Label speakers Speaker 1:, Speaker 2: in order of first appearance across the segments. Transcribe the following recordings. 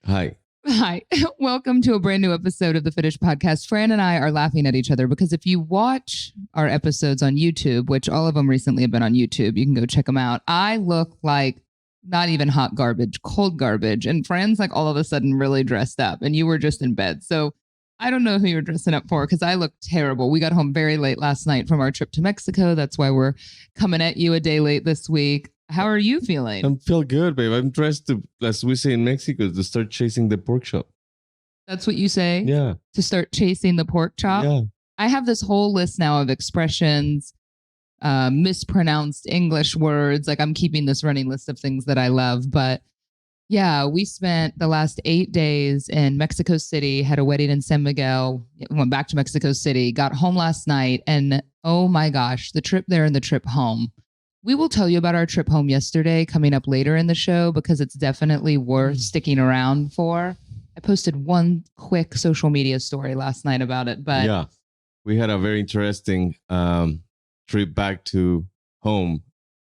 Speaker 1: Hi.
Speaker 2: Hi, welcome to a brand new episode of the Fitish podcast. Fran and I are laughing at each other because if you watch our episodes on YouTube, which all of them recently have been on YouTube, you can go check them out. I look like not even hot garbage, cold garbage. And Fran's like all of a sudden really dressed up and you were just in bed. So I don't know who you're dressing up for because I look terrible. We got home very late last night from our trip to Mexico. That's why we're coming at you a day late this week. How are you feeling?
Speaker 1: I feel good, babe. I'm dressed to, as we say in Mexico, to start chasing the pork chop.
Speaker 2: That's what you say?
Speaker 1: Yeah.
Speaker 2: To start chasing the pork chop?
Speaker 1: Yeah.
Speaker 2: I have this whole list now of expressions, mispronounced English words. Like I'm keeping this running list of things that I love. But yeah, we spent the last 8 days in Mexico City, had a wedding in San Miguel, went back to Mexico City, got home last night. And oh my gosh, the trip there and the trip home. We will tell you about our trip home yesterday coming up later in the show because it's definitely worth sticking around for. I posted one quick social media story last night about it, but
Speaker 1: yeah, we had a very interesting trip back to home.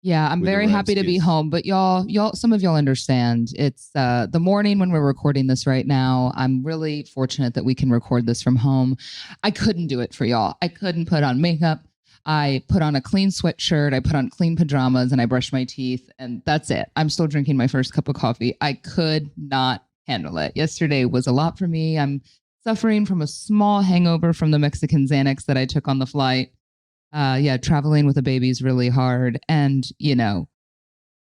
Speaker 2: Yeah, I'm very happy to be home, but y'all, some of y'all understand. It's the morning when we're recording this right now. I'm really fortunate that we can record this from home. I couldn't do it for y'all. I couldn't put on makeup. I put on a clean sweatshirt, I put on clean pajamas, and I brushed my teeth, and that's it. I'm still drinking my first cup of coffee. I could not handle it. Yesterday was a lot for me. I'm suffering from a small hangover from the Mexican Xanax that I took on the flight. Traveling with a baby is really hard. And, you know,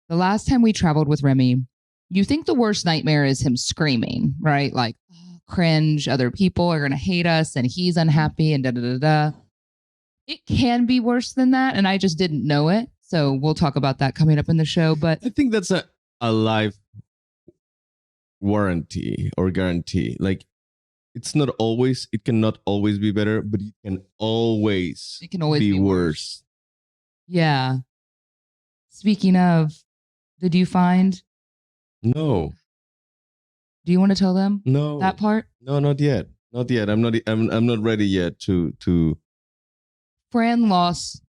Speaker 2: the last time we traveled with Remy, you think the worst nightmare is him screaming, right? Like, oh, cringe, other people are going to hate us, and he's unhappy, and da-da-da-da. It can be worse than that, and I just didn't know it. So we'll talk about that coming up in the show. But
Speaker 1: I think that's a life warranty or guarantee. Like, it cannot always be better, but it can always be worse.
Speaker 2: Yeah. Speaking of, did you find?
Speaker 1: No.
Speaker 2: Do you want to tell them?
Speaker 1: No.
Speaker 2: That part?
Speaker 1: No, not yet. Not yet. I'm not ready yet to.
Speaker 2: Fran lost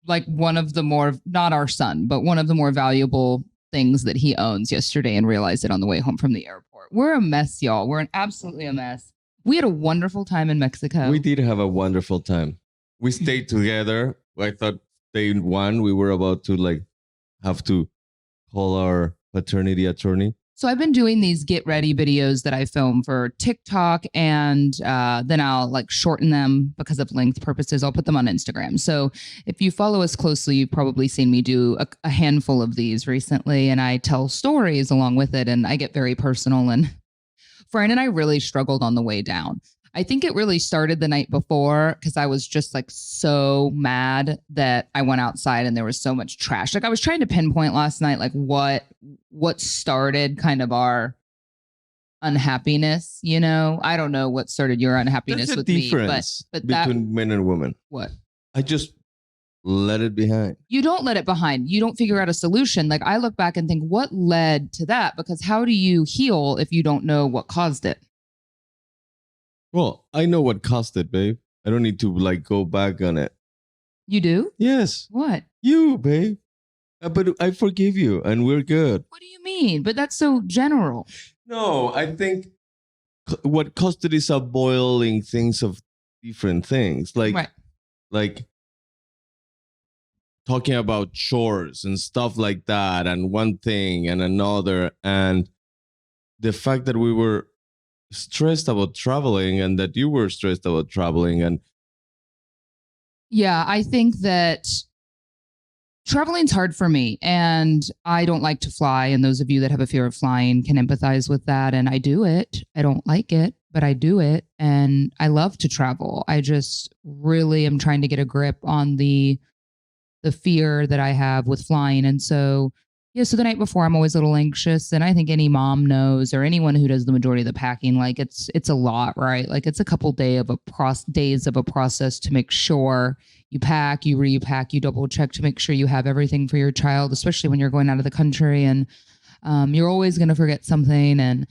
Speaker 2: like one of the more, not our son, but one of the more valuable things that he owns yesterday and realized it on the way home from the airport. We're a mess, y'all. We're absolutely a mess. We had a wonderful time in Mexico.
Speaker 1: We did have a wonderful time. We stayed together. I thought day one we were about to have to call our paternity attorney.
Speaker 2: So I've been doing these get ready videos that I film for TikTok, and then I'll shorten them because of length purposes. I'll put them on Instagram. So if you follow us closely, you've probably seen me do a handful of these recently, and I tell stories along with it, and I get very personal. And Fran and I really struggled on the way down. I think it really started the night before because I was just so mad that I went outside and there was so much trash. I was trying to pinpoint last night, what started kind of our unhappiness, you know? I don't know what started your unhappiness with me.
Speaker 1: But between men and women.
Speaker 2: What?
Speaker 1: I just let it behind.
Speaker 2: You don't let it behind. You don't figure out a solution. I look back and think, what led to that? Because how do you heal if you don't know what caused it?
Speaker 1: Well, I know what caused it, babe. I don't need to go back on it.
Speaker 2: You do?
Speaker 1: Yes.
Speaker 2: What?
Speaker 1: You, babe. But I forgive you and we're good.
Speaker 2: What do you mean? But that's so general.
Speaker 1: No, I think what caused it is a boiling things of different things. Like talking about chores and stuff like that, and one thing and another. And the fact that we were stressed about traveling and that you were stressed about traveling. And
Speaker 2: yeah, I think that traveling's hard for me, and I don't like to fly. And those of you that have a fear of flying can empathize with that. And I do it. I don't like it, but I do it. And I love to travel. I just really am trying to get a grip on the fear that I have with flying. And so the night before, I'm always a little anxious. And I think any mom knows, or anyone who does the majority of the packing, it's a lot, right? It's a couple days of a process to make sure you pack, you repack, you double check to make sure you have everything for your child, especially when you're going out of the country. And you're always going to forget something. And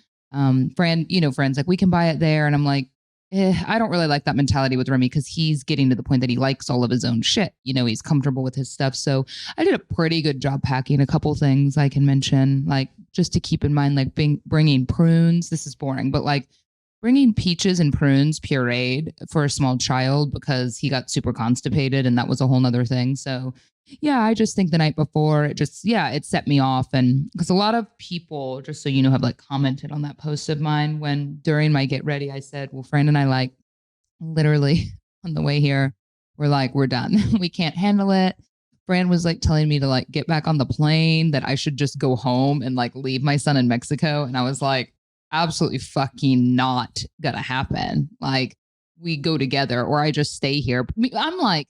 Speaker 2: friends, we can buy it there. And I'm like, I don't really like that mentality with Remy because he's getting to the point that he likes all of his own shit. He's comfortable with his stuff. So I did a pretty good job packing. A couple things I can mention, just to keep in mind, like bringing prunes. This is boring, but like bringing peaches and prunes pureed for a small child because he got super constipated and that was a whole nother thing. So yeah, I just think the night before it set me off. And because a lot of people, just so you know, have like commented on that post of mine when during my get ready, I said, well, Fran and I like literally on the way here, we're done. We can't handle it. Fran was like telling me to like get back on the plane, that I should just go home and like leave my son in Mexico. And I was like, absolutely fucking not gonna happen. Like we go together or I just stay here. I'm like,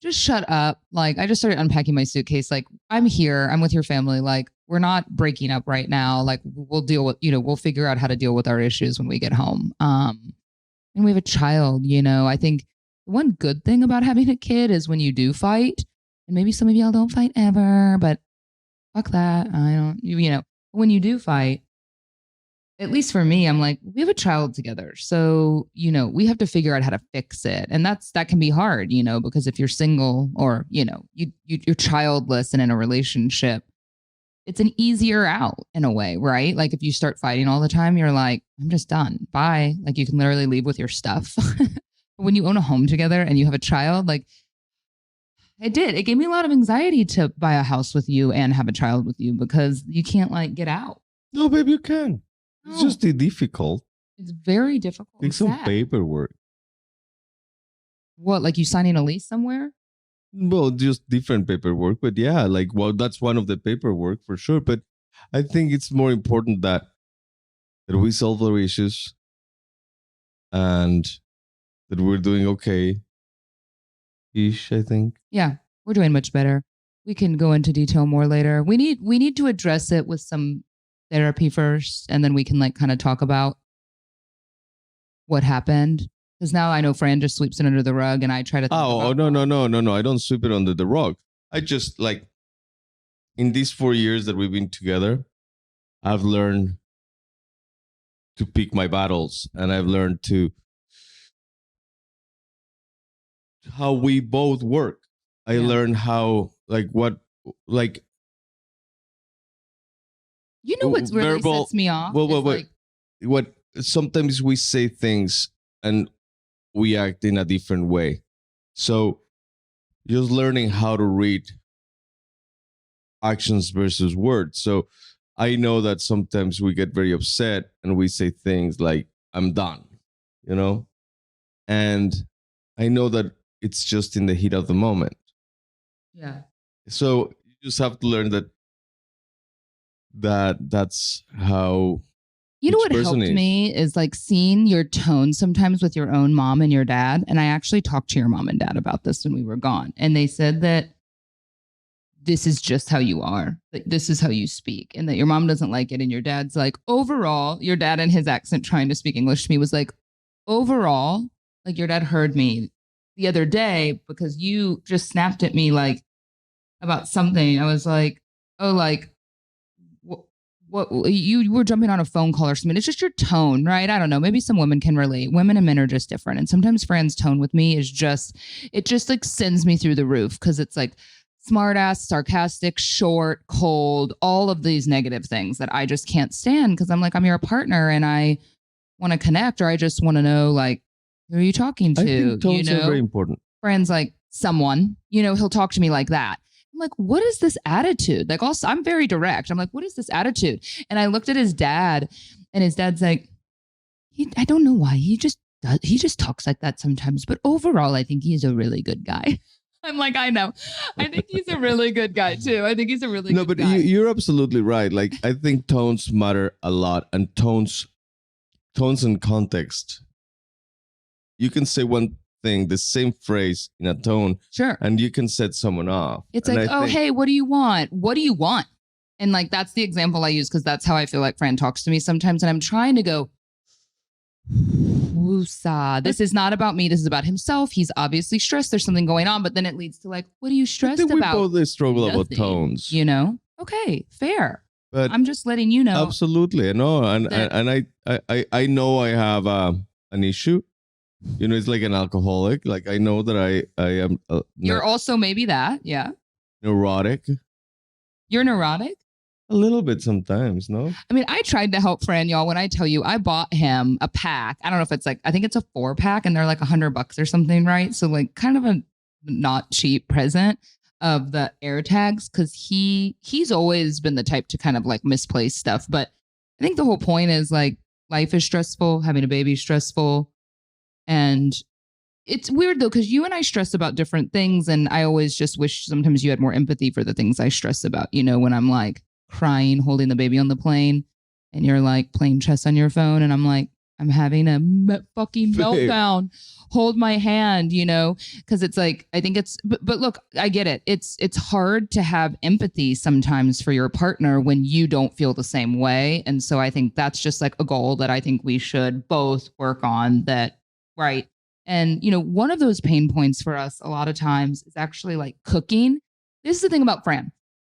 Speaker 2: just shut up. Like I just started unpacking my suitcase. Like I'm here. I'm with your family. Like we're not breaking up right now. Like we'll deal with, we'll figure out how to deal with our issues when we get home. And we have a child, I think one good thing about having a kid is when you do fight, and maybe some of y'all don't fight ever, but fuck that. I don't, when you do fight, at least for me, I'm like, we have a child together. So, we have to figure out how to fix it. And that can be hard, because if you're single or, you're childless and in a relationship, it's an easier out in a way, right? Like if you start fighting all the time, you're like, I'm just done. Bye. Like you can literally leave with your stuff. But when you own a home together and you have a child, like it gave me a lot of anxiety to buy a house with you and have a child with you because you can't like get out.
Speaker 1: No, babe, you can. It's just difficult.
Speaker 2: It's very difficult.
Speaker 1: Take some paperwork.
Speaker 2: What, like you signing a lease somewhere?
Speaker 1: Well, just different paperwork. But yeah, that's one of the paperwork for sure. But I think it's more important that we solve our issues and that we're doing okay-ish, I think.
Speaker 2: Yeah, we're doing much better. We can go into detail more later. We need to address it with some therapy first, and then we can like kind of talk about what happened. Because now I know Fran just sweeps it under the rug, and I try to.
Speaker 1: No! I don't sweep it under the rug. I just like in these 4 years that we've been together, I've learned to pick my battles, and I've learned to how we both work. I learned how what.
Speaker 2: You know what's really sets me off?
Speaker 1: What sometimes we say things and we act in a different way. So just learning how to read actions versus words. So I know that sometimes we get very upset and we say things like, I'm done, And I know that it's just in the heat of the moment.
Speaker 2: Yeah.
Speaker 1: So you just have to learn that's how.
Speaker 2: You know what helped me is like seeing your tone sometimes with your own mom and your dad. And I actually talked to your mom and dad about this when we were gone. And they said that this is just how you are. Like, this is how you speak. And that your mom doesn't like it. And your dad's like, overall, your dad and his accent trying to speak English to me was like, overall, like your dad heard me the other day because you just snapped at me like about something. I was like, oh, like, what you were jumping on a phone call or something. It's just your tone, right? I don't know. Maybe some women can relate. Women and men are just different. And sometimes Fran's tone with me is it just like sends me through the roof because it's like smart ass, sarcastic, short, cold, all of these negative things that I just can't stand because I'm like, I'm your partner and I want to connect or I just want to know like, who are you talking to?
Speaker 1: I think tones are very important.
Speaker 2: Fran's like someone, he'll talk to me like that. I'm like, what is this attitude? Like, also, I'm very direct. I'm like, what is this attitude? And I looked at his dad, and his dad's like, I don't know why. He just talks like that sometimes. But overall, I think he's a really good guy. I'm like, I know. I think he's a really good guy, too. I think he's a really good guy. No,
Speaker 1: but you're absolutely right. Like, I think tones matter a lot. And tones and context. You can say one thing, the same phrase in a tone.
Speaker 2: Sure.
Speaker 1: And you can set someone off.
Speaker 2: It's like, hey, what do you want? What do you want? And like, that's the example I use because that's how I feel like Fran talks to me sometimes. And I'm trying to go, woosah. This is not about me. This is about himself. He's obviously stressed. There's something going on. But then it leads to like, what are you stressed about?
Speaker 1: We both struggle about tones.
Speaker 2: Okay, fair.
Speaker 1: But
Speaker 2: I'm just letting you know.
Speaker 1: Absolutely. No, and I know I have an issue. It's like an alcoholic. Like I know that I am.
Speaker 2: You're also maybe that, yeah.
Speaker 1: Neurotic.
Speaker 2: You're neurotic?
Speaker 1: A little bit sometimes, no?
Speaker 2: I mean, I tried to help Fran, y'all. When I tell you, I bought him a pack. I don't know if it's like, I think it's a 4-pack and they're like $100 or something, right? So like kind of a not cheap present of the air tags, because he's always been the type to kind of like misplace stuff. But I think the whole point is like life is stressful, having a baby is stressful. And it's weird though, because you and I stress about different things. And I always just wish sometimes you had more empathy for the things I stress about, when I'm like crying, holding the baby on the plane, and you're like playing chess on your phone. And I'm like, I'm having a fucking meltdown. Hold my hand, because it's like, I think it's, but look, I get it. It's hard to have empathy sometimes for your partner when you don't feel the same way. And so I think that's just like a goal that I think we should both work on that. Right. And, one of those pain points for us a lot of times is actually like cooking. This is the thing about Fran.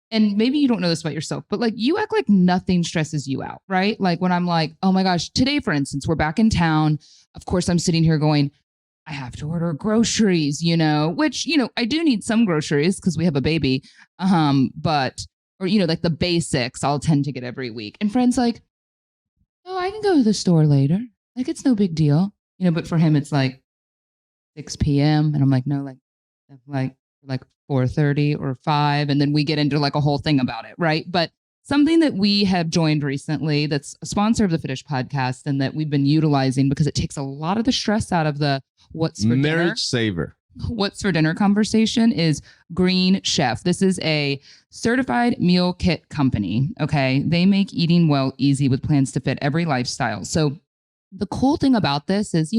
Speaker 2: And maybe you don't know this about yourself, but like you act like nothing stresses you out, right? Like when I'm like, oh my gosh, today, for instance, we're back in town. Of course, I'm sitting here going, I have to order groceries, which, I do need some groceries because we have a baby. Or like the basics I'll tend to get every week. And Fran's like, oh, I can go to the store later. Like, it's no big deal, but for him, it's like 6 p.m. And I'm like, no, like 4:30 or 5. And then we get into like a whole thing about it. Right. But something that we have joined recently that's a sponsor of the Fitish podcast and that we've been utilizing because it takes a lot of the stress out of the what's for
Speaker 1: marriage
Speaker 2: dinner.
Speaker 1: saver.
Speaker 2: What's for dinner conversation is Green Chef. This is a certified meal kit company. Okay. They make eating well easy with plans to fit every lifestyle. So the cool thing about this is,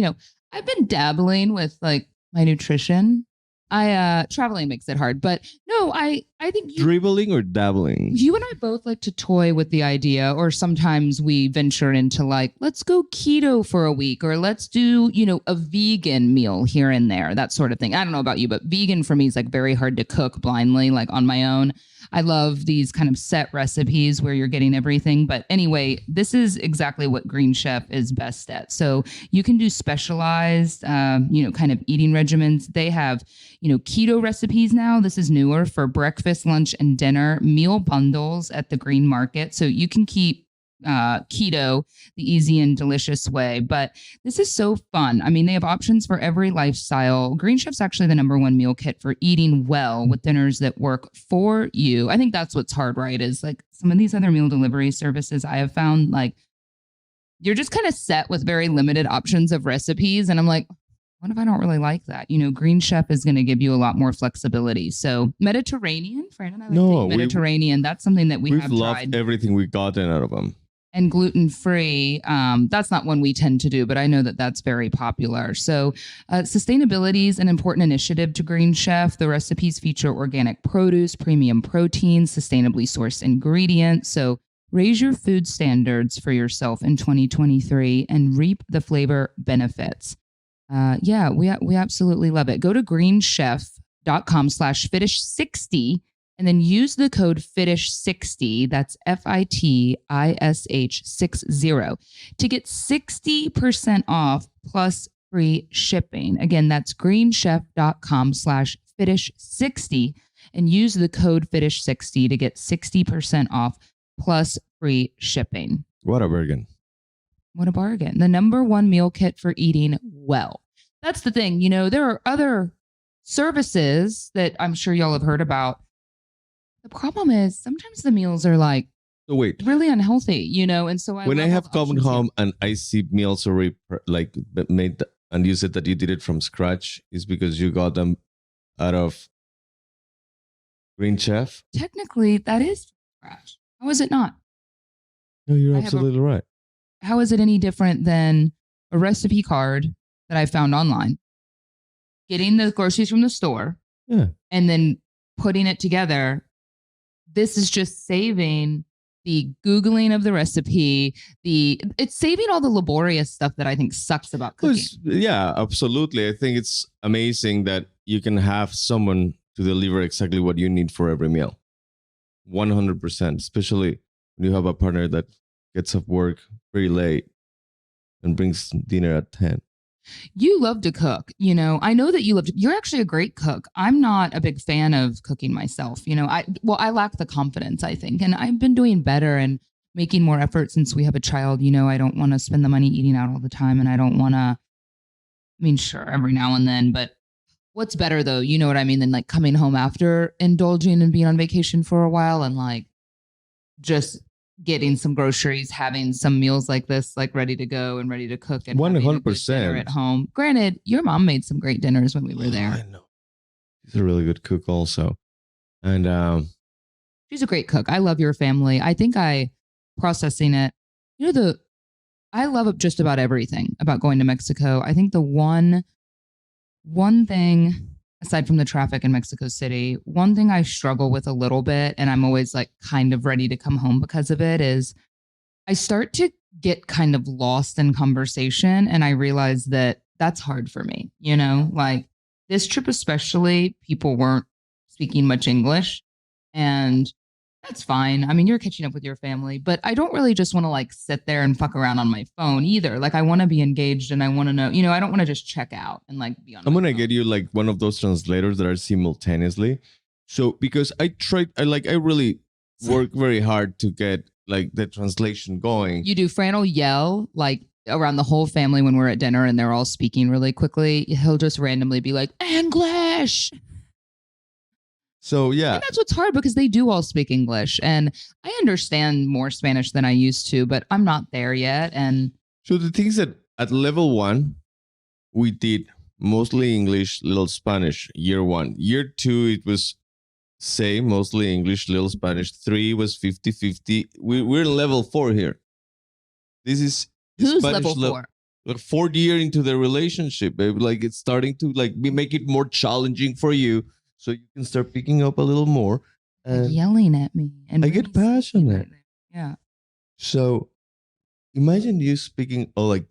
Speaker 2: I've been dabbling with like my nutrition. Traveling makes it hard, but no, I think
Speaker 1: dribbling or dabbling.
Speaker 2: You and I both like to toy with the idea, or sometimes we venture into like, let's go keto for a week, or let's do, a vegan meal here and there, that sort of thing. I don't know about you, but vegan for me is like very hard to cook blindly, like on my own. I love these kind of set recipes where you're getting everything. But anyway, this is exactly what Green Chef is best at. So you can do specialized, kind of eating regimens. They have, keto recipes now. This is newer for breakfast, lunch, and dinner, meal bundles at the Green Market. So you can keep keto the easy and delicious way. But this is so fun. I mean, they have options for every lifestyle. Green Chef's actually the #1 meal kit for eating well with dinners that work for you. I think that's what's hard, right? Is like some of these other meal delivery services I have found, like you're just kind of set with very limited options of recipes. And I'm like, what if I don't really like that? Green Chef is going to give you a lot more flexibility. So Mediterranean, Fran and I like Mediterranean. That's something that we've
Speaker 1: loved
Speaker 2: tried.
Speaker 1: Everything we've gotten out of them.
Speaker 2: And gluten-free, that's not one we tend to do, but I know that that's very popular. So sustainability is an important initiative to Green Chef. The recipes feature organic produce, premium proteins, sustainably sourced ingredients. So raise your food standards for yourself in 2023 and reap the flavor benefits. We absolutely love it. Go to greenchef.com/Fitish60 and then use the code Fitish60, that's FITISH60, to get 60% off plus free shipping. Again, that's greenchef.com/Fitish60 and use the code Fitish60 to get 60% off plus free shipping.
Speaker 1: What a bargain.
Speaker 2: What a bargain. The #1 meal kit for eating well. That's the thing. There are other services that I'm sure y'all have heard about. The problem is sometimes the meals are like really unhealthy, and so
Speaker 1: when I have come home and I see meals already like made and you said that you did it from scratch, is because you got them out of Green Chef?
Speaker 2: Technically, that is scratch. How is it not?
Speaker 1: No, you're absolutely right.
Speaker 2: How is it any different than a recipe card that I found online? Getting the groceries from the store, and then putting it together. This is just saving the Googling of the recipe. It's saving all the laborious stuff that I think sucks about cooking.
Speaker 1: Yeah, absolutely. I think it's amazing that you can have someone to deliver exactly what you need for every meal. 100%, especially when you have a partner that gets off work very late and brings dinner at 10.
Speaker 2: You love to cook. You know, I know that you love to, you're actually a great cook. I'm not a big fan of cooking myself. You know, I lack the confidence, I think. And I've been doing better and making more effort since we have a child. You know, I don't want to spend the money eating out all the time. And I don't want to, I mean, sure, every now and then, but what's better though, you know what I mean, than like coming home after indulging and being on vacation for a while and like just getting some groceries, having some meals like this, like ready to go and ready to cook and having a good
Speaker 1: 100%.
Speaker 2: dinner at home. Granted, your mom made some great dinners when we were
Speaker 1: I
Speaker 2: there.
Speaker 1: know. She's a really good cook also. And
Speaker 2: She's a great cook. I love your family. I think I processing it. You know, I love just about everything about going to Mexico. I think the one thing aside from the traffic in Mexico City, one thing I struggle with a little bit, and I'm always like kind of ready to come home because of it, is I start to get kind of lost in conversation. And I realize that that's hard for me. You know, like this trip, especially, people weren't speaking much English. And that's fine. I mean, you're catching up with your family, but I don't really just want to like sit there and fuck around on my phone either. Like, I want to be engaged and I want to know, you know, I don't want to just check out and like be on.
Speaker 1: I'm
Speaker 2: my
Speaker 1: gonna
Speaker 2: phone.
Speaker 1: get you like one of those translators that are simultaneously. So because I really work very hard to get like the translation going.
Speaker 2: You do. Fran will yell like around the whole family when we're at dinner and they're all speaking really quickly. He'll just randomly be like, English.
Speaker 1: So yeah,
Speaker 2: And that's what's hard because they do all speak English. And I understand more Spanish than I used to, but I'm not there yet. And
Speaker 1: so the things that at level 1, we did mostly English, little Spanish, year 1. Year 2, it was same, mostly English, little Spanish. 3 was 50-50. We're in level 4 here. This is
Speaker 2: who's
Speaker 1: Spanish
Speaker 2: level 4?
Speaker 1: Like 4th year into the relationship, babe. Like it's starting to like make it more challenging for you, so you can start picking up a little more.
Speaker 2: Like yelling at me, and
Speaker 1: I get passionate.
Speaker 2: Right, yeah.
Speaker 1: So imagine you speaking like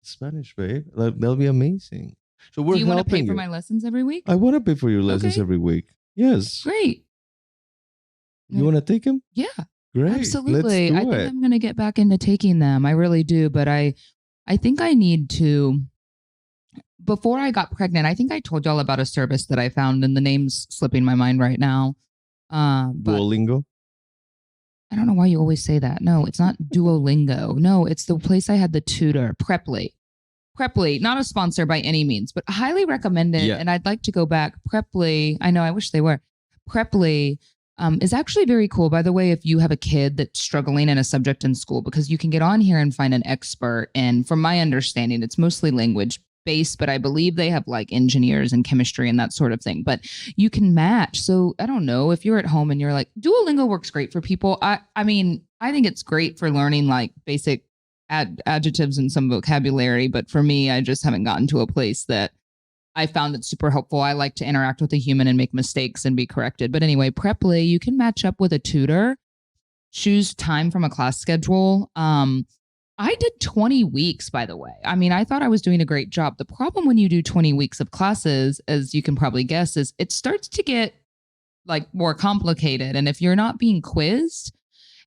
Speaker 1: Spanish, babe. That'll be amazing. So we're
Speaker 2: Do you want to pay
Speaker 1: helping
Speaker 2: for
Speaker 1: you.
Speaker 2: my lessons every week?
Speaker 1: I want to pay for your lessons
Speaker 2: Okay.
Speaker 1: every week. Yes.
Speaker 2: Great.
Speaker 1: You want to take them?
Speaker 2: Yeah.
Speaker 1: Great.
Speaker 2: Absolutely.
Speaker 1: Let's
Speaker 2: I
Speaker 1: do
Speaker 2: think
Speaker 1: it.
Speaker 2: I'm going to get back into taking them. I really do. But I think I need to, before I got pregnant, I think I told y'all about a service that I found and the name's slipping my mind right now. But
Speaker 1: Duolingo.
Speaker 2: I don't know why you always say that. No, it's not Duolingo. No, it's the place I had the tutor, Preply. Preply, not a sponsor by any means, but highly recommended.
Speaker 1: Yeah.
Speaker 2: And I'd like to go back. Preply, I know, I wish they were. Preply is actually very cool, by the way, if you have a kid that's struggling in a subject in school, because you can get on here and find an expert. And from my understanding, it's mostly language based, but I believe they have like engineers and chemistry and that sort of thing. But you can match. So I don't know if you're at home and you're like, Duolingo works great for people. I mean, I think it's great for learning like basic adjectives and some vocabulary. But for me, I just haven't gotten to a place that I found it super helpful. I like to interact with a human and make mistakes and be corrected. But anyway, Preply, you can match up with a tutor, choose time from a class schedule. I did 20 weeks, by the way. I mean, I thought I was doing a great job. The problem when you do 20 weeks of classes, as you can probably guess, is it starts to get like more complicated. And if you're not being quizzed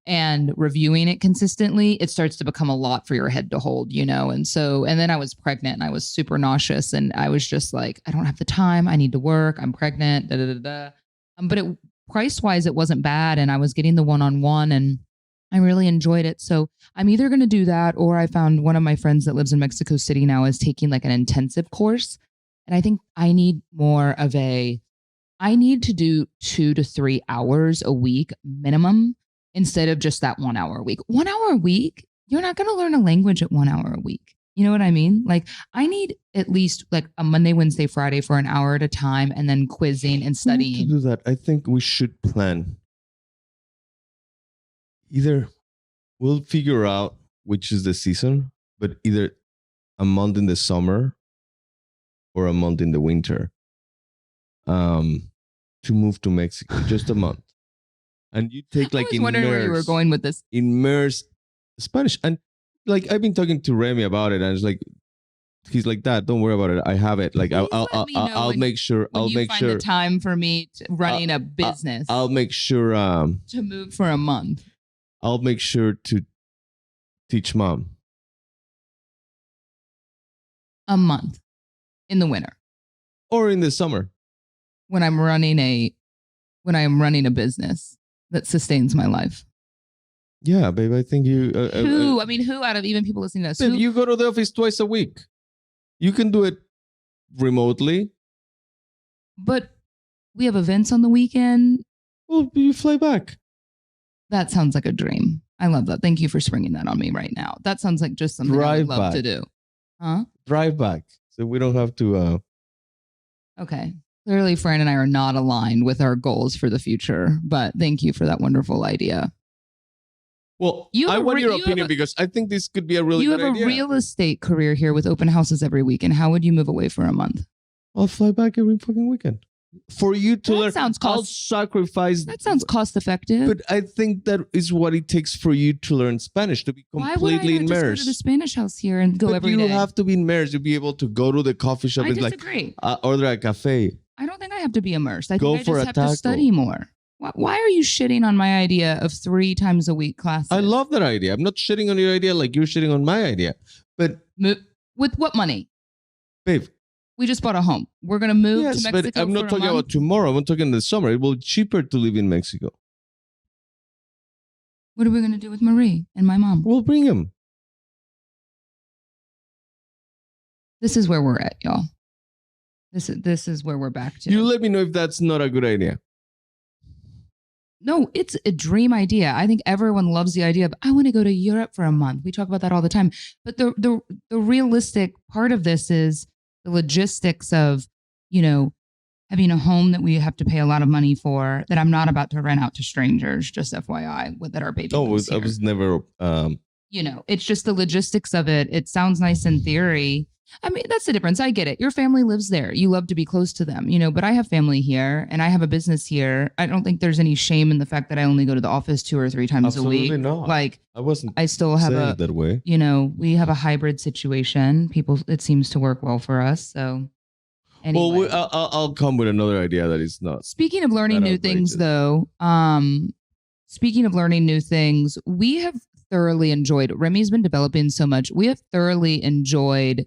Speaker 2: and reviewing it consistently, it starts to become a lot for your head to hold, you know? And then I was pregnant and I was super nauseous and I was just like, I don't have the time. I need to work. I'm pregnant. Da, da, da, da. But price wise, it wasn't bad. And I was getting the one-on-one and I really enjoyed it. So I'm either going to do that, or I found one of my friends that lives in Mexico City now is taking like an intensive course. And I think I need I need to do 2 to 3 hours a week minimum, instead of just that 1 hour a week. 1 hour a week, you're not going to learn a language at 1 hour a week. You know what I mean? Like I need at least like a Monday, Wednesday, Friday for an hour at a time, and then quizzing and studying.
Speaker 1: To do that, I think we should plan. Either we'll figure out which is the season, but either a month in the summer or a month in the winter, to move to Mexico, just a month. And you take like
Speaker 2: I was wondering where you were going with this.
Speaker 1: Immersed Spanish. And like I've been talking to Remy about it, and it's like he's like, that don't worry about it, I have it. Like I'll make sure
Speaker 2: the time for me to running a business.
Speaker 1: I'll make sure
Speaker 2: to move for a month.
Speaker 1: I'll make sure to teach mom.
Speaker 2: A month in the winter
Speaker 1: or in the summer.
Speaker 2: when I'm running a business that sustains my life.
Speaker 1: Yeah, babe. I think you.
Speaker 2: Who out of even people listening to us?
Speaker 1: Babe, you go to the office twice a week. You can do it remotely.
Speaker 2: But we have events on the weekend.
Speaker 1: Well, you fly back.
Speaker 2: That sounds like a dream. I love that. Thank you for springing that on me right now. That sounds like just something I would love to do. Huh?
Speaker 1: Drive back. So we don't have to.
Speaker 2: Okay. Clearly, Fran and I are not aligned with our goals for the future, but thank you for that wonderful idea.
Speaker 1: Well, I want your opinion because I think this could be a really good idea.
Speaker 2: You have a real estate career here with open houses every weekend. How would you move away for a month?
Speaker 1: I'll fly back every fucking weekend. For you to learn, I'll sacrifice.
Speaker 2: That sounds cost effective.
Speaker 1: But I think that is what it takes for you to learn Spanish, to be completely immersed. Why would I not just go to
Speaker 2: the Spanish house here and go every day?
Speaker 1: You have to be immersed. You'll be able to go to the coffee shop and
Speaker 2: disagree.
Speaker 1: Order a cafe.
Speaker 2: I don't think I have to be immersed. I think I just have to study more. Why are you shitting on my idea of 3 times a week classes?
Speaker 1: I love that idea. I'm not shitting on your idea like you're shitting on my idea. But
Speaker 2: with what money?
Speaker 1: Babe.
Speaker 2: We just bought a home. We're going to move to Mexico.
Speaker 1: But I'm not talking about tomorrow. I'm talking the summer. It will be cheaper to live in Mexico.
Speaker 2: What are we going to do with Marie and my mom?
Speaker 1: We'll bring him.
Speaker 2: This is where we're at, y'all. This is where we're back to.
Speaker 1: You let me know if that's not a good idea.
Speaker 2: No, it's a dream idea. I think everyone loves the idea of, I want to go to Europe for a month. We talk about that all the time. But the realistic part of this is the logistics of, having a home that we have to pay a lot of money for that I'm not about to rent out to strangers, just FYI, that our baby.
Speaker 1: Oh, I was never.
Speaker 2: It's just the logistics of it. It sounds nice in theory. I mean, that's the difference. I get it. Your family lives there. You love to be close to them, but I have family here and I have a business here. I don't think there's any shame in the fact that I only go to the office 2 or 3 times a week.
Speaker 1: Absolutely not.
Speaker 2: Like,
Speaker 1: I
Speaker 2: still have
Speaker 1: it that way.
Speaker 2: We have a hybrid situation. It seems to work well for us. So anyway.
Speaker 1: Well, I'll come with another idea that is not.
Speaker 2: Speaking of learning new things though, we have thoroughly enjoyed, Remy's been developing so much. We have thoroughly enjoyed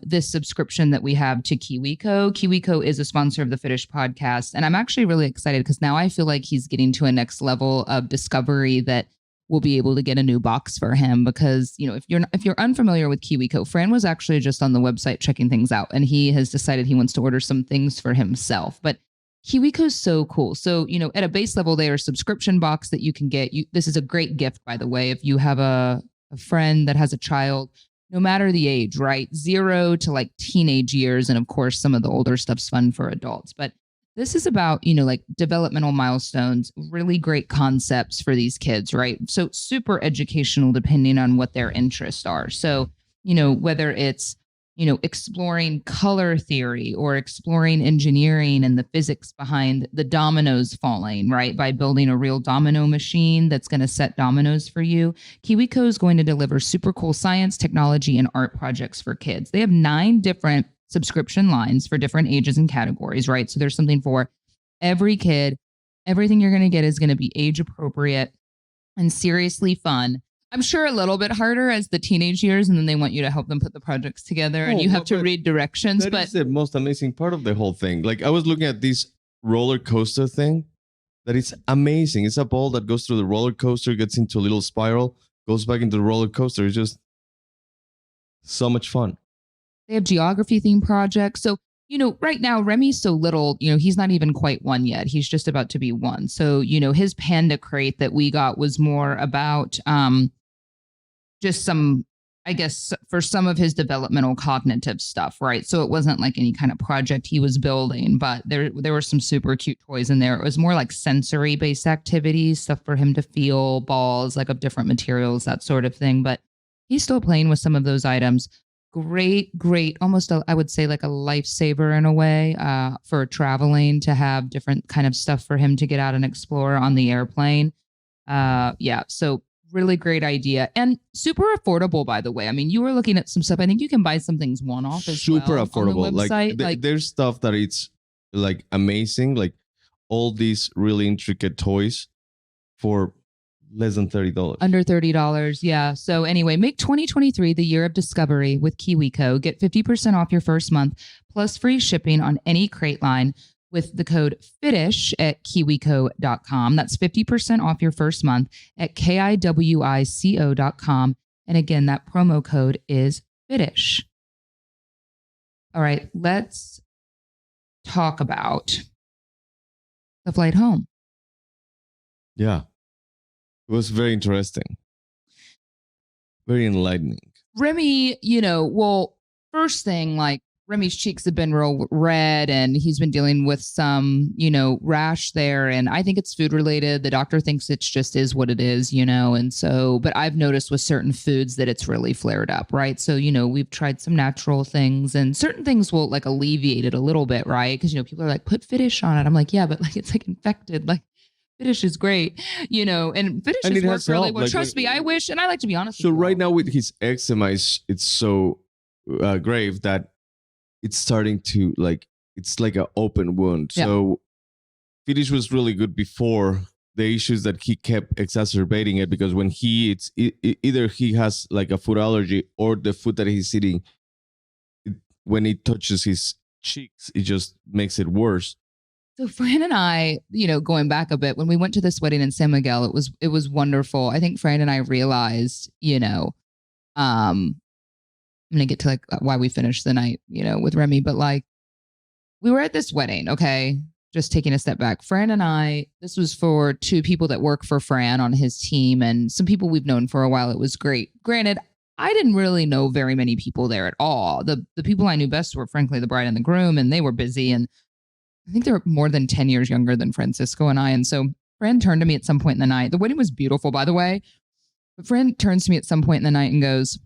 Speaker 2: this subscription that we have to KiwiCo. KiwiCo is a sponsor of the Fitish podcast. And I'm actually really excited because now I feel like he's getting to a next level of discovery that we'll be able to get a new box for him because, if you're unfamiliar with KiwiCo, Fran was actually just on the website checking things out and he has decided he wants to order some things for himself. But KiwiCo is so cool. So, at a base level, they are a subscription box that you can get. This is a great gift, by the way, if you have a friend that has a child, no matter the age, right? 0 to like teenage years. And of course, some of the older stuff's fun for adults. But this is about, like developmental milestones, really great concepts for these kids, right? So super educational depending on what their interests are. So, whether it's, exploring color theory or exploring engineering and the physics behind the dominoes falling, right? By building a real domino machine that's going to set dominoes for you. KiwiCo is going to deliver super cool science, technology, and art projects for kids. They have 9 different subscription lines for different ages and categories, right? So there's something for every kid. Everything you're going to get is going to be age appropriate and seriously fun. I'm sure a little bit harder as the teenage years, and then they want you to help them put the projects together and you have to read directions.
Speaker 1: That is the most amazing part of the whole thing. Like I was looking at this roller coaster thing that is amazing. It's a ball that goes through the roller coaster, gets into a little spiral, goes back into the roller coaster. It's just so much fun.
Speaker 2: They have geography themed projects. So, right now, Remy's so little, he's not even quite 1 yet. He's just about to be 1. So, his panda crate that we got was more about just some, I guess, for some of his developmental cognitive stuff, right? So it wasn't like any kind of project he was building, but there were some super cute toys in there. It was more like sensory based activities, stuff for him to feel, balls like of different materials, that sort of thing. But he's still playing with some of those items. Great, almost I would say like a lifesaver in a way for traveling, to have different kind of stuff for him to get out and explore on the airplane. So really great idea and super affordable, by the way. I mean, you were looking at some stuff. I think you can buy some things one-off as
Speaker 1: super
Speaker 2: well
Speaker 1: affordable.
Speaker 2: On the website.
Speaker 1: There's stuff that it's like amazing, like all these really intricate toys for less than $30.
Speaker 2: Under $30. Yeah. So anyway, make 2023 the year of discovery with KiwiCo. Get 50% off your first month plus free shipping on any crate line with the code Fitish at kiwico.com. That's 50% off your first month at kiwico.com. And again, that promo code is Fitish. All right, let's talk about the flight home.
Speaker 1: Yeah. It was very interesting. Very enlightening.
Speaker 2: Remy, first thing, like Remy's cheeks have been real red and he's been dealing with some, rash there. And I think it's food related. The doctor thinks it just is what it is, and so, but I've noticed with certain foods that it's really flared up, right? So, we've tried some natural things and certain things will like alleviate it a little bit, right? Because, people are like, put Fitish on it. I'm like, yeah, but like it's like infected. Like Fitish is great, and Fitish has worked really well. Like, trust me, I wish, and I like to be honest.
Speaker 1: So right now with his eczema, it's so grave that it's starting to it's like an open wound. Yeah. So Fitish was really good before the issues that he kept exacerbating it, because when he eats, either he has like a food allergy or the food that he's eating, when it touches his cheeks, it just makes it worse.
Speaker 2: So Fran and I, going back a bit, when we went to this wedding in San Miguel, it was wonderful. I think Fran and I realized, I'm going to get to like why we finished the night, with Remy, but like we were at this wedding. Okay. Just taking a step back. Fran and I, this was for two people that work for Fran on his team and some people we've known for a while. It was great. Granted, I didn't really know very many people there at all. The people I knew best were frankly the bride and the groom, and they were busy. And I think they're more than 10 years younger than Francisco and I. And so Fran turned to me at some point in the night. The wedding was beautiful, by the way. But Fran turns to me at some point in the night and goes,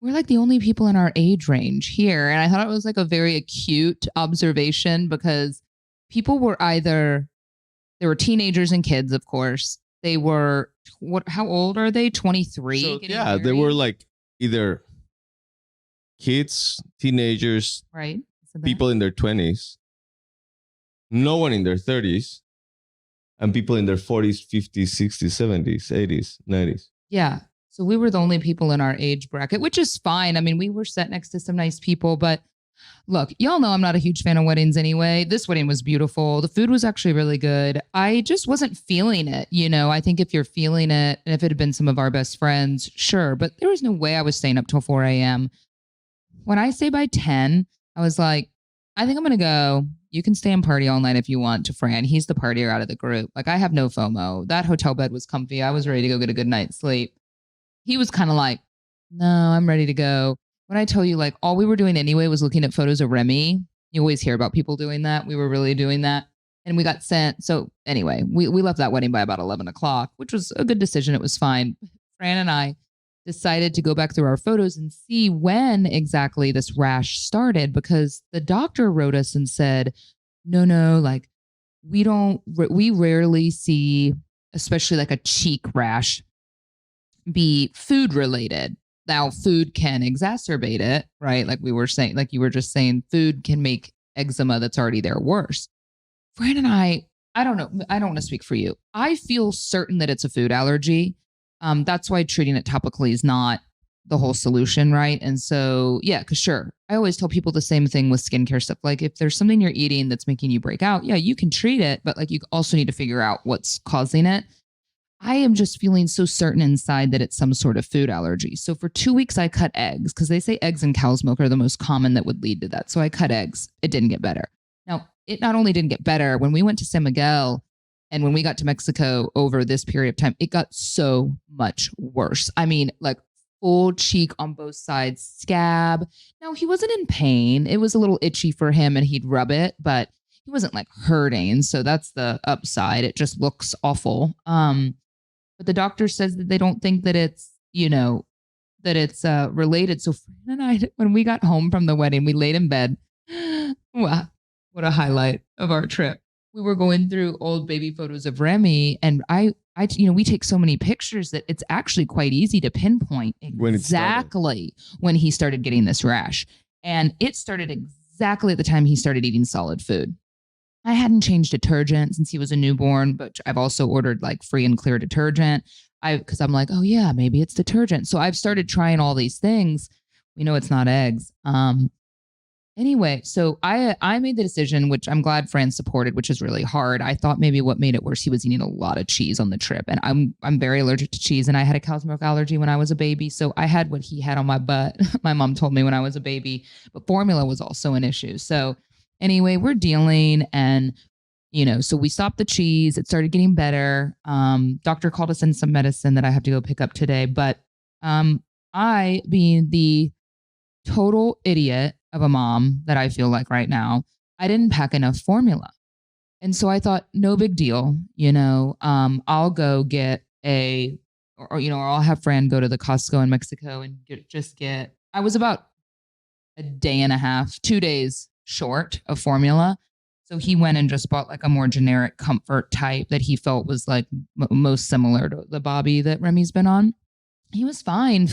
Speaker 2: we're like the only people in our age range here. And I thought it was like a very acute observation because people were there were teenagers and kids, of course. They were, how old are they? 23?
Speaker 1: So, yeah, they were like either kids, teenagers,
Speaker 2: right?
Speaker 1: People in their 20s, no one in their 30s, and people in their 40s, 50s, 60s, 70s, 80s, 90s.
Speaker 2: Yeah. So we were the only people in our age bracket, which is fine. I mean, we were sat next to some nice people, but look, y'all know I'm not a huge fan of weddings anyway. This wedding was beautiful. The food was actually really good. I just wasn't feeling it. I think if you're feeling it, and if it had been some of our best friends, sure. But there was no way I was staying up till 4 a.m. When I say by 10, I was like, I think I'm going to go. You can stay and party all night if you want to Fran. He's the partier out of the group. Like, I have no FOMO. That hotel bed was comfy. I was ready to go get a good night's sleep. He was kind of like, no, I'm ready to go. When I tell you, like, all we were doing anyway was looking at photos of Remy. You always hear about people doing that. We were really doing that. And we got sent. So anyway, we left that wedding by about 11 o'clock, which was a good decision. It was fine. Fran and I decided to go back through our photos and see when exactly this rash started, because the doctor wrote us and said, no, like we rarely see, especially like a cheek rash, be food related. Now, food can exacerbate it, right? Like we were saying, like you were just saying, food can make eczema that's already there worse. Fran and I don't know. I don't want to speak for you. I feel certain that it's a food allergy. That's why treating it topically is not the whole solution, right? And so, yeah, because sure, I always tell people the same thing with skincare stuff. Like if there's something you're eating that's making you break out, yeah, you can treat it, but like you also need to figure out what's causing it. I am just feeling so certain inside that it's some sort of food allergy. So for 2 weeks, I cut eggs because they say eggs and cow's milk are the most common that would lead to that. So I cut eggs. It didn't get better. Now, it not only didn't get better, when we went to San Miguel and when we got to Mexico over this period of time, it got so much worse. I mean, like full cheek on both sides, scab. Now, he wasn't in pain. It was a little itchy for him and he'd rub it, but he wasn't like hurting. So that's the upside. It just looks awful. But the doctor says that they don't think that it's, that it's related. So Fran and I, when we got home from the wedding, we laid in bed. Wow, what a highlight of our trip. We were going through old baby photos of Remy, and I, we take so many pictures that it's actually quite easy to pinpoint exactly when he started getting this rash. And it started exactly at the time he started eating solid food. I hadn't changed detergent since he was a newborn, but I've also ordered like free and clear detergent. Because I'm like, oh yeah, maybe it's detergent. So I've started trying all these things. We know it's not eggs. Anyway, so I made the decision, which I'm glad Fran supported, which is really hard. I thought maybe what made it worse, he was eating a lot of cheese on the trip, and I'm very allergic to cheese, and I had a cow's milk allergy when I was a baby, so I had what he had on my butt. My mom told me when I was a baby, but formula was also an issue. So anyway, we're dealing, and so we stopped the cheese. It started getting better. Doctor called us in some medicine that I have to go pick up today, but I, being the total idiot of a mom that I feel like right now, I didn't pack enough formula. And so I thought, no big deal, I'll go get or I'll have Fran go to the Costco in Mexico and I was about a day and a half, 2 days short of formula. So he went and just bought like a more generic comfort type that he felt was like most similar to the Bobby that Remy's been on. He was fine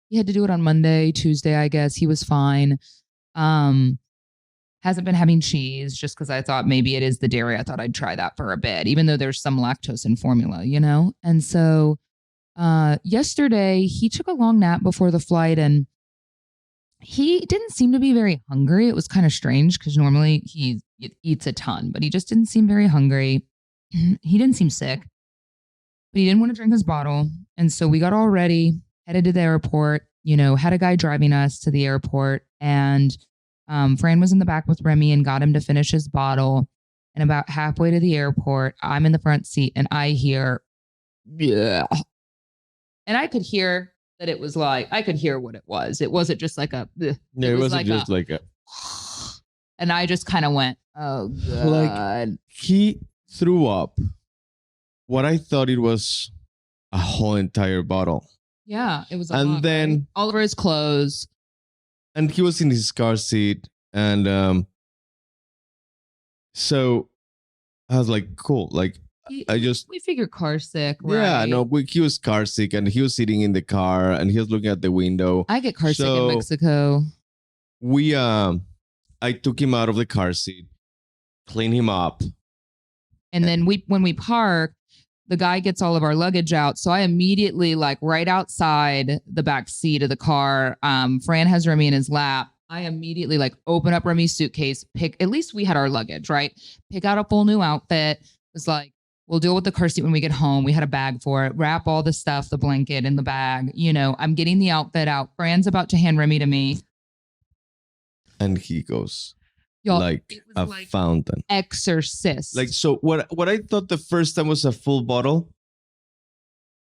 Speaker 2: he had to do it on Monday, Tuesday, I guess. He was fine. Hasn't been having cheese just because I thought maybe it is the dairy. I thought I'd try that for a bit, even though there's some lactose in formula, And so yesterday he took a long nap before the flight and he didn't seem to be very hungry. It was kind of strange because normally he eats a ton, but he just didn't seem very hungry. He didn't seem sick, but he didn't want to drink his bottle. And so we got all ready, headed to the airport, had a guy driving us to the airport. And Fran was in the back with Remy and got him to finish his bottle. And about halfway to the airport, I'm in the front seat and I hear, yeah. And I could hear that it was like, I could hear what it was. It wasn't just like a,
Speaker 1: it wasn't just like a.
Speaker 2: And I just kind of went, oh God.
Speaker 1: Like he threw up what I thought it was a whole entire bottle.
Speaker 2: Yeah, it was a
Speaker 1: and
Speaker 2: lot,
Speaker 1: then
Speaker 2: right? All over his clothes.
Speaker 1: And he was in his car seat. And so I was like, cool. Like, we
Speaker 2: figure car sick, right?
Speaker 1: Yeah, no, he was car sick and he was sitting in the car and he was looking at the window.
Speaker 2: I get car sick in Mexico.
Speaker 1: I took him out of the car seat, cleaned him up.
Speaker 2: And then when we park, the guy gets all of our luggage out. So I immediately, like right outside the back seat of the car, Fran has Remy in his lap. I immediately like open up Remy's suitcase, at least we had our luggage, right? Pick out a full new outfit. It was like, we'll deal with the car seat when we get home. We had a bag for it. Wrap all the stuff, the blanket in the bag. I'm getting the outfit out. Fran's about to hand Remy to me.
Speaker 1: And he goes,
Speaker 2: y'all,
Speaker 1: like a fountain.
Speaker 2: Exorcist.
Speaker 1: Like, so what I thought the first time was a full bottle,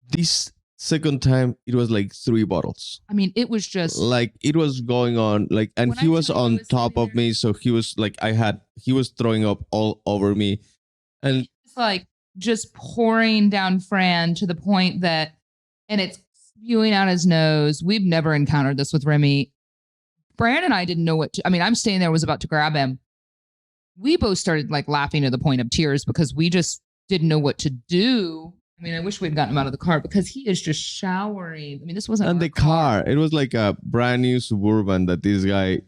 Speaker 1: this second time it was like 3 bottles.
Speaker 2: I mean, it was just
Speaker 1: like it was going on, like, and he was on top of me, so he was like, he was throwing up all over me, and
Speaker 2: it's like just pouring down Fran to the point that, and it's spewing out his nose. We've never encountered this with Remy. Fran and I didn't know I'm staying there, was about to grab him. We both started like laughing to the point of tears because we just didn't know what to do. I mean, I wish we'd gotten him out of the car because he is just showering. I mean, this wasn't.
Speaker 1: And the car, it was like a brand new Suburban that this guy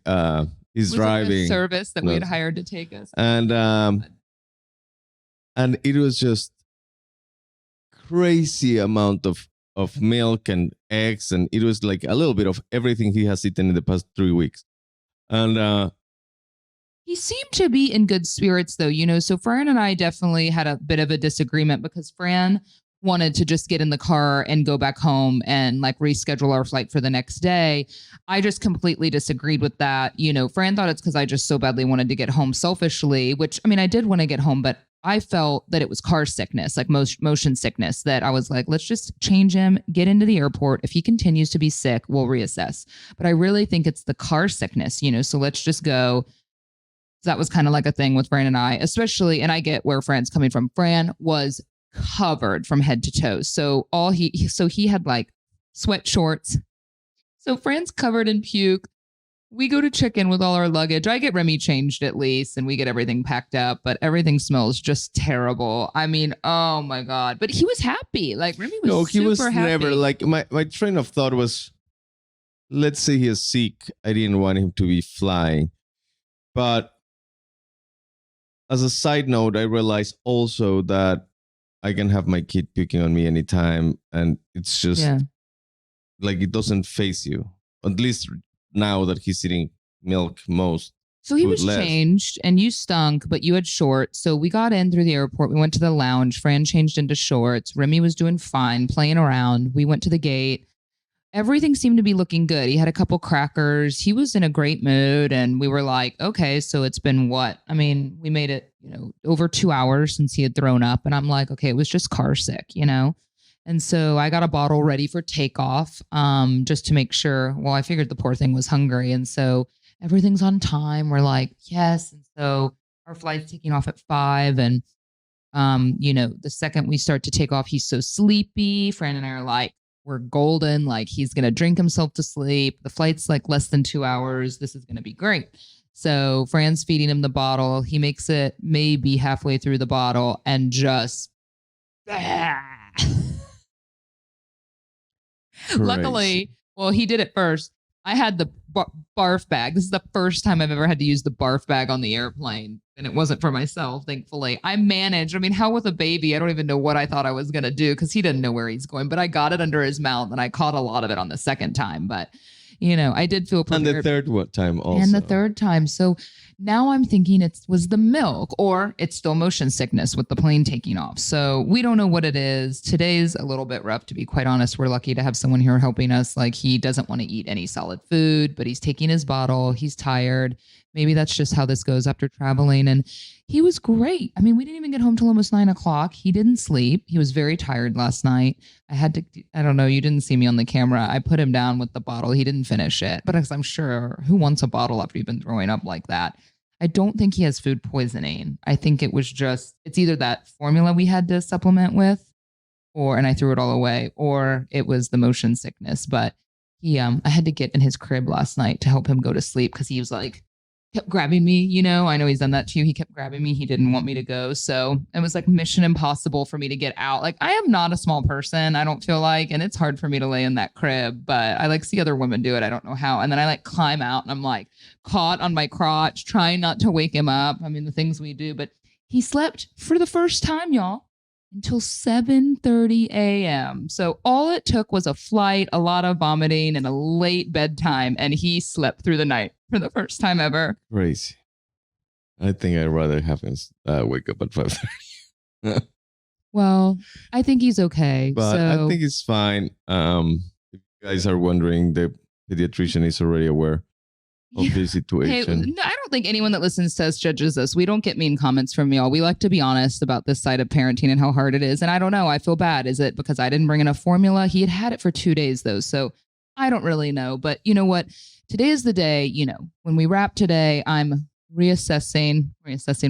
Speaker 1: is driving.
Speaker 2: Like a service that we had hired to take us.
Speaker 1: And it was just crazy amount of milk and eggs, and it was like a little bit of everything he has eaten in the past 3 weeks. And
Speaker 2: he seemed to be in good spirits though, so Fran and I definitely had a bit of a disagreement because Fran wanted to just get in the car and go back home and like reschedule our flight for the next day. I just completely disagreed with that. Fran thought it's because I just so badly wanted to get home selfishly, which I mean, I did want to get home, but I felt that it was car sickness, like motion sickness, that I was like, let's just change him, get into the airport. If he continues to be sick, we'll reassess. But I really think it's the car sickness, so let's just go. That was kind of like a thing with Fran and I, especially, and I get where Fran's coming from. Fran was covered from head to toe. So he had like sweat shorts. So Fran's covered in puke. We go to check in with all our luggage. I get Remy changed at least, and we get everything packed up, but everything smells just terrible. I mean, oh my God. But he was happy. Like Remy was super happy. No, he was never,
Speaker 1: like, my train of thought was, let's say he is sick. I didn't want him to be flying. But as a side note, I realized also that I can have my kid puking on me anytime, and it's just
Speaker 2: Yeah.
Speaker 1: like it doesn't phase you. At least now that he's eating milk most.
Speaker 2: So he
Speaker 1: Food
Speaker 2: was
Speaker 1: less.
Speaker 2: changed and you stunk, but you had shorts. So we got in through the airport. We went to the lounge. Fran changed into shorts. Remy was doing fine, playing around. We went to the gate. Everything seemed to be looking good. He had a couple crackers. He was in a great mood. And we were like, okay, so it's been what? I mean, we made it, over 2 hours since he had thrown up. And I'm like, okay, it was just car sick, And so I got a bottle ready for takeoff, just to make sure. Well, I figured the poor thing was hungry. And so everything's on time. We're like, yes. And so our flight's taking off at 5. And, the second we start to take off, he's so sleepy. Fran and I are like, we're golden. Like he's going to drink himself to sleep. The flight's like less than 2 hours. This is going to be great. So Fran's feeding him the bottle. He makes it maybe halfway through the bottle and just, luckily, well, he did it first. I had the barf bag. This is the first time I've ever had to use the barf bag on the airplane. And it wasn't for myself, thankfully. I managed. I mean, how with a baby? I don't even know what I thought I was going to do because he didn't know where he's going. But I got it under his mouth and I caught a lot of it on the second time. But, I did feel prepared.
Speaker 1: And the third time also.
Speaker 2: And the third time. So now I'm thinking it was the milk or it's still motion sickness with the plane taking off. So we don't know what it is. Today's a little bit rough, to be quite honest. We're lucky to have someone here helping us. Like he doesn't want to eat any solid food, but he's taking his bottle. He's tired. Maybe that's just how this goes after traveling. And he was great. I mean, we didn't even get home till almost 9:00. He didn't sleep. He was very tired last night. I don't know. You didn't see me on the camera. I put him down with the bottle. He didn't finish it, but I'm sure who wants a bottle after you've been throwing up like that? I don't think he has food poisoning. I think it's either that formula we had to supplement with and I threw it all away, or it was the motion sickness. But I had to get in his crib last night to help him go to sleep because he was like, kept grabbing me, I know he's done that to you. He kept grabbing me. He didn't want me to go. So it was like mission impossible for me to get out. Like I am not a small person. I don't feel like, and it's hard for me to lay in that crib, but I like see other women do it. I don't know how. And then I like climb out and I'm like caught on my crotch, trying not to wake him up. I mean, the things we do, but he slept for the first time, y'all, until 7:30 a.m. So all it took was a flight, a lot of vomiting, and a late bedtime, and he slept through the night for the first time ever.
Speaker 1: Crazy. I think I'd rather have him wake up at 5:30.
Speaker 2: Well, I think he's okay.
Speaker 1: But I think it's fine. If you guys are wondering, the pediatrician is already aware of this situation.
Speaker 2: Hey, I don't think anyone that listens to us judges us. We don't get mean comments from y'all. We like to be honest about this side of parenting and how hard it is. And I don't know. I feel bad. Is it because I didn't bring enough formula? He had it for 2 days though. So I don't really know. But you know what? Today is the day, when we wrap today, I'm reassessing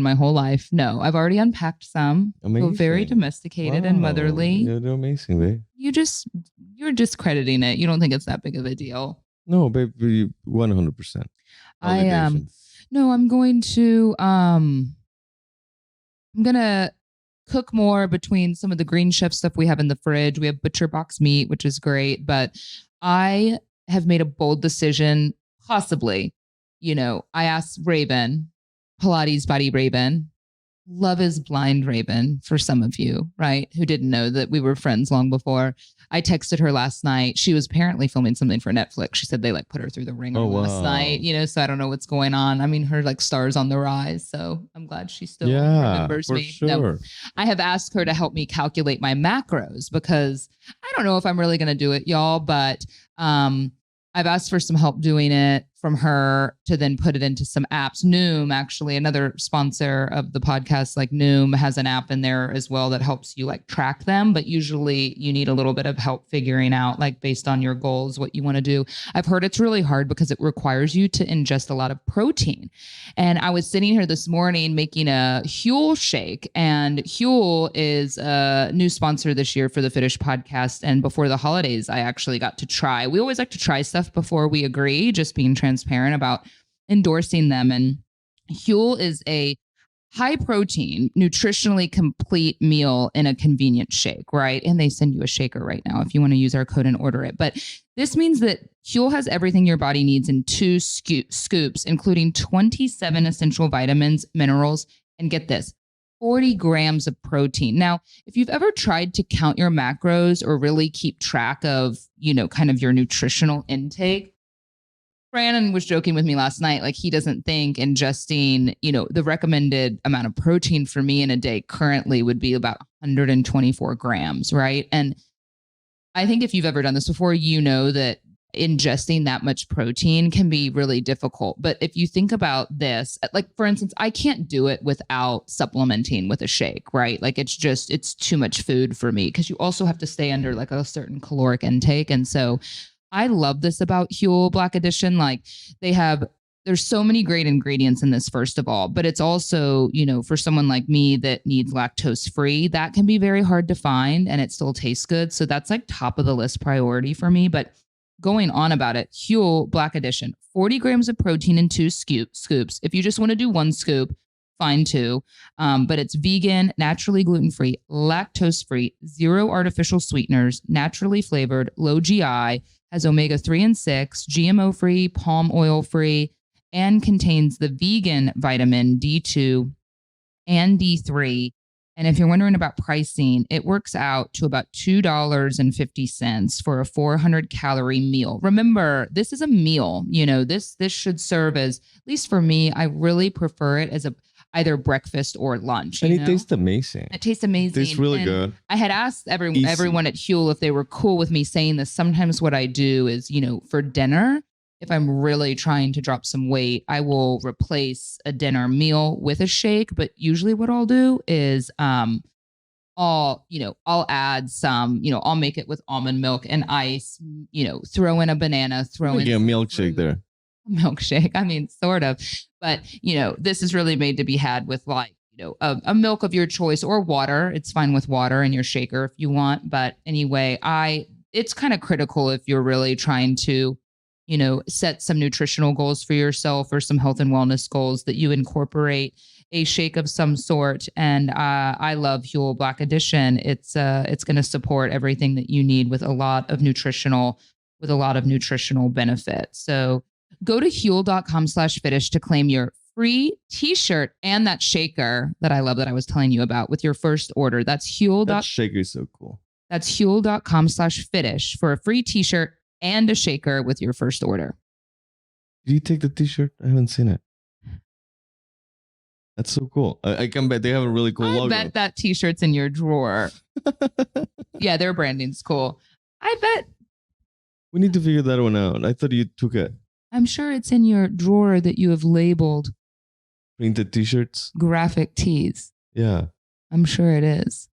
Speaker 2: my whole life. No, I've already unpacked some.
Speaker 1: Amazing.
Speaker 2: Feel very domesticated and motherly.
Speaker 1: You're amazing, babe.
Speaker 2: You're discrediting it. You don't think it's that big of a deal.
Speaker 1: No, babe, 100%.
Speaker 2: No, I'm going to cook more between some of the Green Chef stuff we have in the fridge. We have butcher box meat, which is great, but I have made a bold decision, possibly. I asked Raven, Pilates buddy Raven, Love is Blind Raven, for some of you, right, who didn't know that we were friends long before. I texted her last night. She was apparently filming something for Netflix. She said they put her through the ringer last night, so I don't know what's going on. I mean, her star's on the rise, so I'm glad she still remembers me.
Speaker 1: Sure.
Speaker 2: No, I have asked her to help me calculate my macros because I don't know if I'm really going to do it, y'all, but I've asked for some help doing it from her to then put it into some apps. Noom, actually, another sponsor of the podcast, Noom has an app in there as well that helps you track them. But usually you need a little bit of help figuring out, based on your goals, what you want to do. I've heard it's really hard because it requires you to ingest a lot of protein. And I was sitting here this morning making a Huel shake, and Huel is a new sponsor this year for the Fitish podcast. And before the holidays, I actually got to try. We always like to try stuff before we agree, just being transparent about endorsing them. And Huel is a high protein, nutritionally complete meal in a convenient shake, right? And they send you a shaker right now if you want to use our code and order it. But this means that Huel has everything your body needs in 2 scoops, including 27 essential vitamins, minerals, and get this, 40 grams of protein. Now, if you've ever tried to count your macros or really keep track of, kind of your nutritional intake, Brandon was joking with me last night, like he doesn't think ingesting, the recommended amount of protein for me in a day currently would be about 124 grams, right? And I think if you've ever done this before, you know that ingesting that much protein can be really difficult. But if you think about this, like for instance, I can't do it without supplementing with a shake, right? Like it's too much food for me because you also have to stay under like a certain caloric intake. And so I love this about Huel Black Edition. Like there's so many great ingredients in this, first of all, but it's also, for someone like me that needs lactose free, that can be very hard to find and it still tastes good. So that's like top of the list priority for me. But going on about it, Huel Black Edition, 40 grams of protein in 2 scoops. If you just want to do 1 scoop, fine too. But it's vegan, naturally gluten-free, lactose-free, 0 artificial sweeteners, naturally flavored, low GI, has omega-3 and 6, GMO-free, palm oil-free, and contains the vegan vitamin D2 and D3. And if you're wondering about pricing, it works out to about $2.50 for a 400-calorie meal. Remember, this is a meal. This should serve as, at least for me, I really prefer it as either breakfast or lunch.
Speaker 1: And it tastes amazing.
Speaker 2: It tastes amazing.
Speaker 1: It tastes really good.
Speaker 2: I had asked everyone at Huel if they were cool with me saying this. Sometimes what I do is, for dinner, if I'm really trying to drop some weight, I will replace a dinner meal with a shake. But usually what I'll do is I'll add some, I'll make it with almond milk and ice, throw in a banana, throw in
Speaker 1: a milkshake there.
Speaker 2: Milkshake. I mean, sort of. But, this is really made to be had with like, a milk of your choice or water. It's fine with water in your shaker if you want. But anyway, it's kind of critical if you're really trying to, set some nutritional goals for yourself or some health and wellness goals that you incorporate a shake of some sort. And I love Huel Black Edition. It's going to support everything that you need with a lot of nutritional benefit. So go to huel.com/Fitish to claim your free t-shirt and that shaker that I love that I was telling you about with your first order. That's Huel.
Speaker 1: That shaker is so cool.
Speaker 2: That's huel.com/Fitish for a free t-shirt and a shaker with your first order.
Speaker 1: Did you take the t-shirt? I haven't seen it. That's so cool. I can bet they have a really cool logo.
Speaker 2: I bet that t-shirt's in your drawer. Yeah, their branding's cool. I bet.
Speaker 1: We need to figure that one out. I thought you took it.
Speaker 2: I'm sure it's in your drawer that you have labeled
Speaker 1: printed t-shirts,
Speaker 2: graphic tees.
Speaker 1: Yeah.
Speaker 2: I'm sure it is.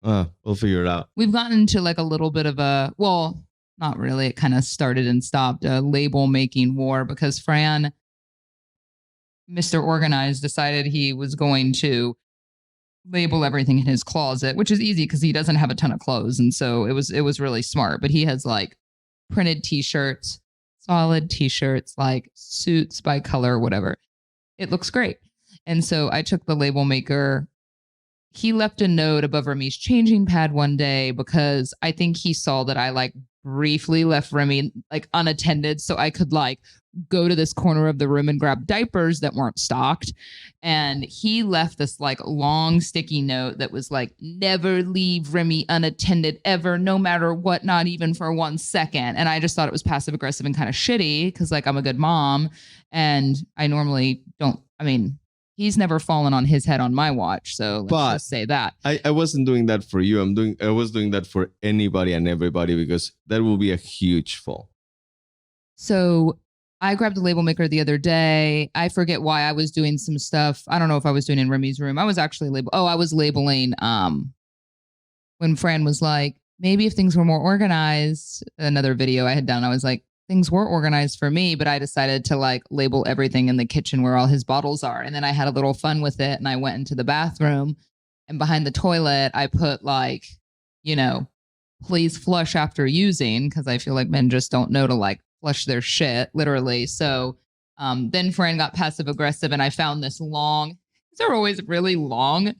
Speaker 1: We'll figure it out.
Speaker 2: We've gotten into like a little bit of not really. It kind of started and stopped a label making war because Fran, Mr. Organized, decided he was going to label everything in his closet, which is easy because he doesn't have a ton of clothes. And so it was really smart. But he has like printed t-shirts, solid t-shirts, like suits by color, whatever. It looks great. And so I took the label maker. He left a note above Remy's changing pad one day because I think he saw that I like briefly left Remy like unattended so I could like go to this corner of the room and grab diapers that weren't stocked. And he left this like long sticky note that was like, never leave Remy unattended ever, no matter what, not even for 1 second. And I just thought it was passive aggressive and kind of shitty because like I'm a good mom and I normally don't, he's never fallen on his head on my watch. So let's just say that.
Speaker 1: I wasn't doing that for you. I was doing that for anybody and everybody because that will be a huge fall.
Speaker 2: So I grabbed the label maker the other day. I forget why I was doing some stuff. I don't know if I was doing it in Remy's room. I was actually I was labeling when Fran was like, maybe if things were more organized, another video I had done, I was like, things were organized for me, but I decided to like label everything in the kitchen where all his bottles are. And then I had a little fun with it and I went into the bathroom and behind the toilet, I put like, please flush after using because I feel like men just don't know to like flush their shit, literally. So then Fran got passive aggressive and I found this long, these are always really long,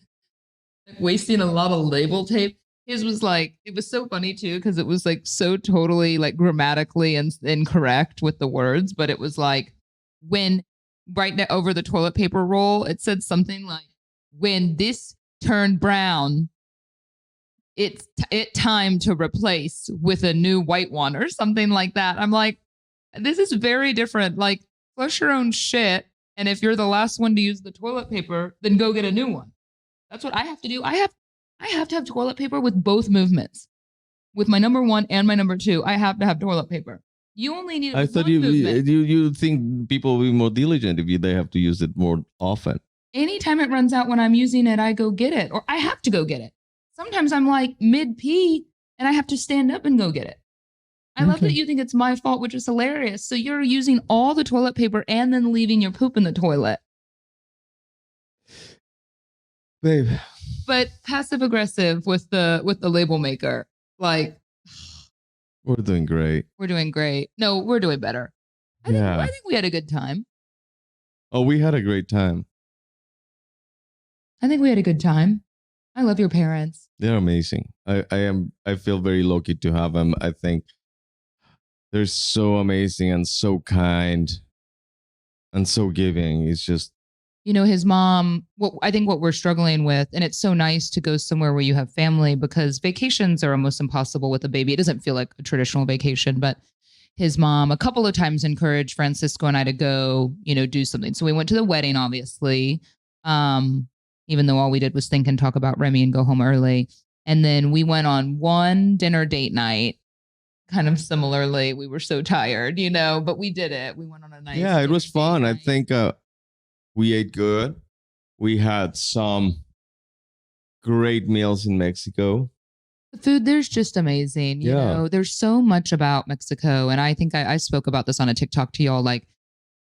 Speaker 2: like wasting a lot of label tape. His was like, it was so funny too, because it was like so totally like grammatically incorrect with the words, but it was like, when over the toilet paper roll, it said something like, when this turned brown, it's time to replace with a new white one or something like that. I'm like, this is very different. Like, flush your own shit. And if you're the last one to use the toilet paper, then go get a new one. That's what I have to do. I have to have toilet paper with both movements. With my number 1 and my number 2, I have to have toilet paper. You only need.
Speaker 1: I thought you think people will be more diligent if they have to use it more often.
Speaker 2: Anytime it runs out when I'm using it, I go get it, or I have to go get it. Sometimes I'm like mid pee and I have to stand up and go get it. I love that you think it's my fault, which is hilarious. So you're using all the toilet paper and then leaving your poop in the toilet.
Speaker 1: Babe.
Speaker 2: But passive aggressive with the label maker. Like,
Speaker 1: we're doing great.
Speaker 2: We're doing great. No, we're doing better. I think we had a good time.
Speaker 1: Oh, we had a great time.
Speaker 2: I think we had a good time. I love your parents.
Speaker 1: They're amazing. I feel very lucky to have them. I think they're so amazing and so kind and so giving. It's just,
Speaker 2: his mom, I think what we're struggling with, and it's so nice to go somewhere where you have family, because vacations are almost impossible with a baby. It doesn't feel like a traditional vacation, but his mom a couple of times encouraged Francisco and I to go, do something. So we went to the wedding, obviously, even though all we did was think and talk about Remy and go home early. And then we went on one dinner date night, kind of similarly. We were so tired, but we did it. We went on a nice.
Speaker 1: Yeah, it was fun. I think we ate good. We had some great meals in Mexico.
Speaker 2: The food there's just amazing. You know, there's so much about Mexico. And I think I spoke about this on a TikTok to y'all, like,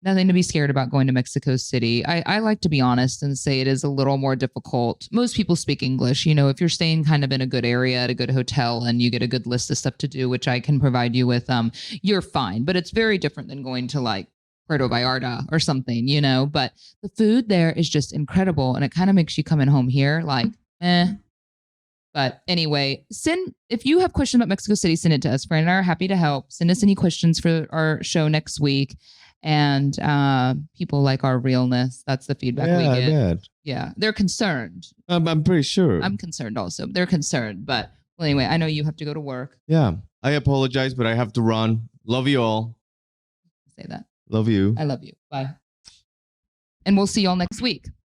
Speaker 2: nothing to be scared about going to Mexico City. I like to be honest and say it is a little more difficult. Most people speak English. If you're staying kind of in a good area at a good hotel and you get a good list of stuff to do, which I can provide you with, you're fine. But it's very different than going to like Puerto Vallarta or something, But the food there is just incredible. And it kind of makes you coming home here like, eh. But anyway, if you have questions about Mexico City, send it to us. Fran and I are happy to help. Send us any questions for our show next week. And people like our realness. That's the feedback we get. I bet. Yeah, they're concerned.
Speaker 1: I'm pretty sure.
Speaker 2: I'm concerned also. They're concerned. But well, anyway, I know you have to go to work.
Speaker 1: Yeah, I apologize, but I have to run. Love you all.
Speaker 2: Say that.
Speaker 1: Love you.
Speaker 2: I love you. Bye. And we'll see y'all next week.